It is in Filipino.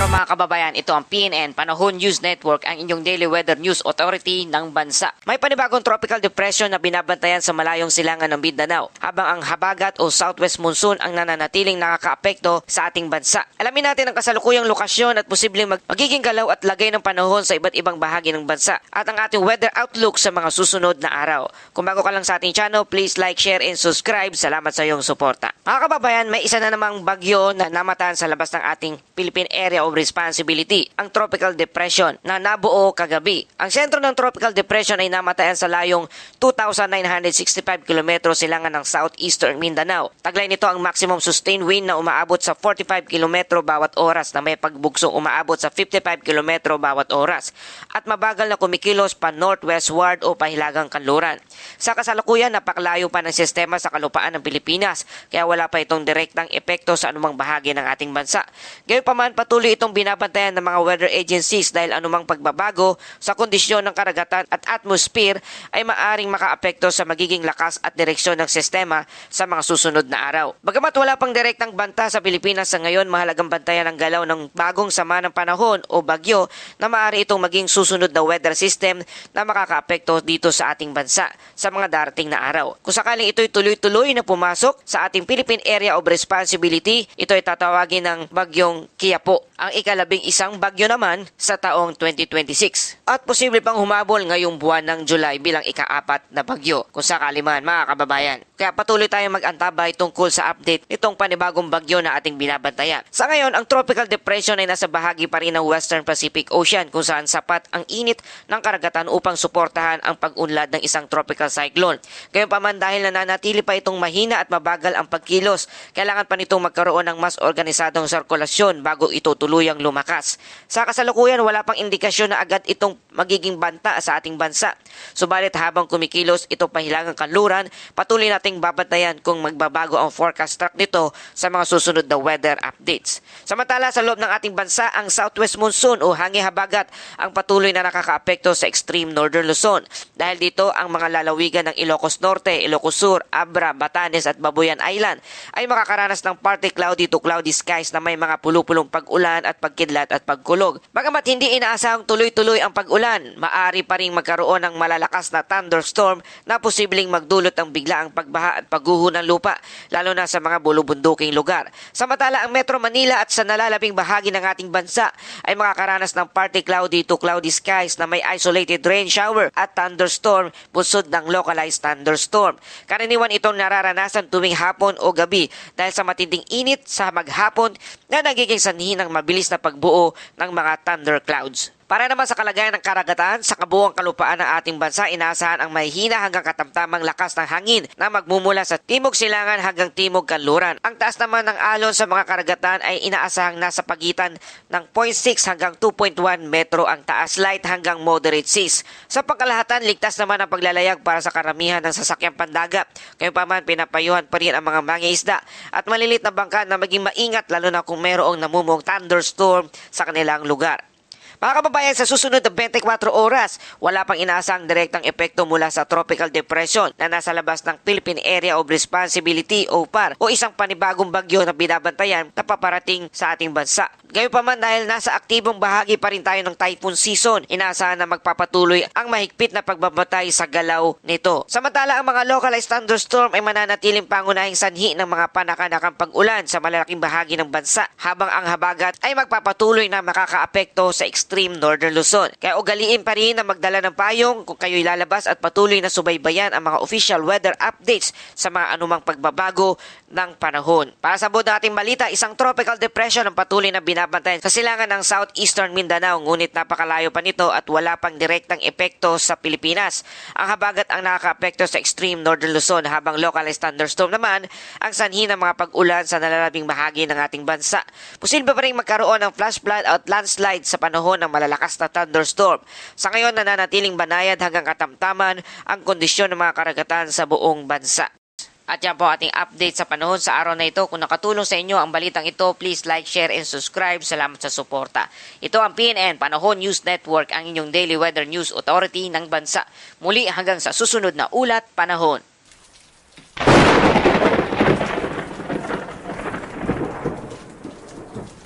araw mga kababayan, ito ang PNN Panahon News Network, ang inyong daily weather news authority ng bansa. May panibagong tropical depression na binabantayan sa malayong silangan ng Mindanao, habang ang habagat o southwest monsoon ang nananatiling nakakaapekto sa ating bansa. Alamin natin ang kasalukuyang lokasyon at posibleng magiging galaw at lagay ng panahon sa iba't ibang bahagi ng bansa at ang ating weather outlook sa mga susunod na araw. Kung bago ka lang sa ating channel, please like, share, and subscribe. Salamat sa iyong suporta. Mga kababayan, may isa na namang bagyo na namatayan sa labas ng ating Philippine Area of Responsibility, ang Tropical Depression na nabuo kagabi. Ang sentro ng Tropical Depression ay namatayan sa layong 2,965 km silangan ng southeastern Mindanao. Taglay nito ang maximum sustained wind na umaabot sa 45 km bawat oras na may pagbugsong umaabot sa 55 km bawat oras at mabagal na kumikilos pa northwestward o pahilagang kanluran. Sa kasalukuyan, napaklayo pa ng sistema sa kalupaan ng Pilipinas kaya wala pa itong direktang epekto sa anumang bahagi ng ating bansa. Gayunpaman, patuloy itong binabantayan ng mga weather agencies dahil anumang pagbabago sa kondisyon ng karagatan at atmosphere ay maaring makaapekto sa magiging lakas at direksyon ng sistema sa mga susunod na araw. Bagamat wala pang direktang banta sa Pilipinas sa ngayon, mahalagang bantayan ang galaw ng bagong sama ng panahon o bagyo na maaari itong maging susunod na weather system na makakaapekto dito sa ating bansa sa mga darating na araw. Kung sakaling ito'y tuloy-tuloy na pumasok sa ating Philippine Area of Responsibility, ito ay tatawagin ng bagyong Quiapo, ang ika-11 bagyo naman sa taong 2026. At posible pang humabol ngayong buwan ng July bilang ika-4 na bagyo kung sakali man mga kababayan. Kaya patuloy tayong mag-antabay tungkol sa update nitong panibagong bagyo na ating binabantayan. Sa ngayon, ang Tropical Depression ay nasa bahagi pa rin ng Western Pacific Ocean kung saan sapat ang init ng karagatan upang suportahan ang pag-unlad ng isang tropical cyclone. Gayunpaman, dahil nananatili pa itong mahina at mabagal ang pagkilos, kailangan pa nitong magkaroon ng mas organisadong sirkulasyon bago ito tuluyang lumakas. Sa kasalukuyan, wala pang indikasyon na agad itong magiging banta sa ating bansa. Subalit habang kumikilos ito pahilagang kanluran, patuloy nating babantayan kung magbabago ang forecast track nito sa mga susunod na weather updates. Samantala, sa loob ng ating bansa, ang southwest monsoon o hangin-habagat ang patuloy na nakakaapekto sa extreme northern Luzon. Dahil dito, ang mga lalawigan ng Ilocos Norte, Ilocos Sur, Abra, Batanes at Babuyan Island ay makakaranas ng partly cloudy to cloudy skies na may mga pulupulong pag-ulan at pagkidlat at pagkulog. Bagamat hindi inaasahang tuloy-tuloy ang pag-ulan, maaari pa rin magkaroon ng malalakas na thunderstorm na posibleng magdulot ng biglaang pagbaha at pagguho ng lupa, lalo na sa mga bulubunduking lugar. Samantala, ang Metro Manila at sa nalalabing bahagi ng ating bansa ay makakaranas ng partly cloudy to cloudy skies na may isolated rain shower at thunderstorm busod ng localized thunderstorm. Karaniwan itong nararanasan tuwing hapon o gabi dahil sa matinding init sa maghapon na nagiging sanhi ng mabilis na pagbuo ng mga thunderclouds. Para naman sa kalagayan ng karagatan, sa kabuuang kalupaan ng ating bansa, inaasahan ang mahina hanggang katamtamang lakas ng hangin na magmumula sa timog silangan hanggang timog kanluran. Ang taas naman ng alon sa mga karagatan ay inaasahang nasa pagitan ng 0.6 hanggang 2.1 metro ang taas, light hanggang moderate seas. Sa pangkalahatan, ligtas naman ang paglalayag para sa karamihan ng sasakyang pandagat. Gayunpaman, pinapayuhan pa rin ang mga mangingisda at malilit na bangka na maging maingat lalo na kung mayroong namumong thunderstorm sa kanilang lugar. Mga kababayan, sa susunod na 24 oras, wala pang inaasang direktang epekto mula sa Tropical Depression na nasa labas ng Philippine Area of Responsibility o PAR o isang panibagong bagyo na binabantayan na paparating sa ating bansa. Gayunpaman, dahil nasa aktibong bahagi pa rin tayo ng typhoon season, inaasahan na magpapatuloy ang mahigpit na pagbabatay sa galaw nito. Samantala, ang mga localized thunderstorm ay mananatiling pangunahing sanhi ng mga panakanakang pag-ulan sa malalaking bahagi ng bansa, habang ang habagat ay magpapatuloy na makakaapekto sa extreme northern Luzon. Kaya ugaliin pa rin na magdala ng payong kung kayo'y lalabas at patuloy na subaybayan ang mga official weather updates sa mga anumang pagbabago ng panahon. Para sa buong ating balita, isang tropical depression ang patuloy na binabantayan sa silangan ng southeastern Mindanao, ngunit napakalayo pa nito at wala pang direktang epekto sa Pilipinas. Ang habagat ang nakakaapekto sa extreme northern Luzon, habang localized thunderstorm naman ang sanhi ng mga pag-ulan sa nalalabing bahagi ng ating bansa. Posible pa rin magkaroon ng flash flood at landslide sa panahon ng malalakas na thunderstorm. Sa ngayon, nananatiling banayad hanggang katamtaman ang kondisyon ng mga karagatan sa buong bansa. At yan po ating update sa panahon sa araw na ito. Kung nakatulong sa inyo ang balitang ito, please like, share, and subscribe. Salamat sa suporta. Ito ang PNN Panahon News Network, ang inyong daily weather news authority ng bansa. Muli hanggang sa susunod na ulat panahon.